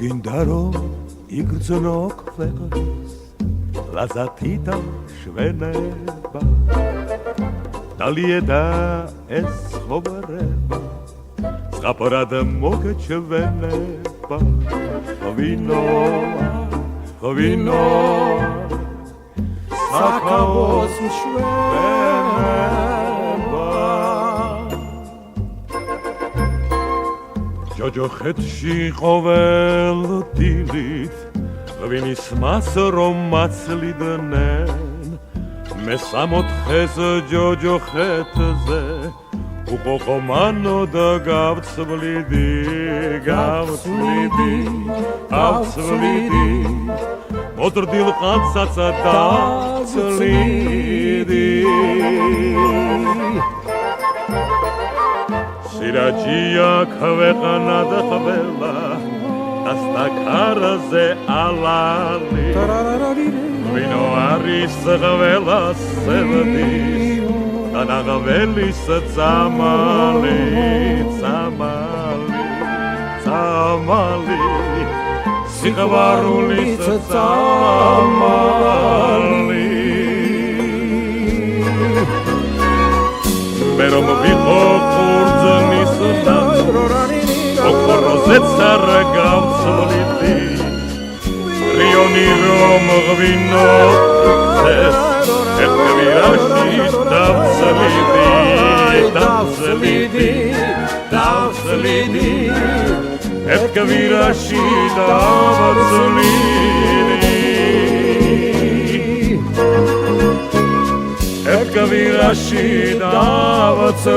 გინდა რომ იგრძნო ქვეყნის ლაზათი და შვენება დალიედა ეს ხოვარება ზღაპრად მოგეჩვენება ღვინო საკავოს შვენება ჯოჯოხეთში ყოველ დილით ღვინის მას რომ მაცლიდნენ მე 64-ს ჯოჯოხეთზე უყოყომანო და გავცვლიდი მოდრდილ ყანცაც დავცვლიდი სირაჯია ქვეყანა და ყველა ასტაკარაზე ალალი ღვინო არის ყველას სევდის და ნაღველის წამალი სიყვარულის წამალი მე რომ ვიყო ყურძნის ოქროზეც არ გავცვლიდი რიონი რომ ღვინო ეს ერთგვირაში დავცვლიდი ერთგვირაში დავცვლიდი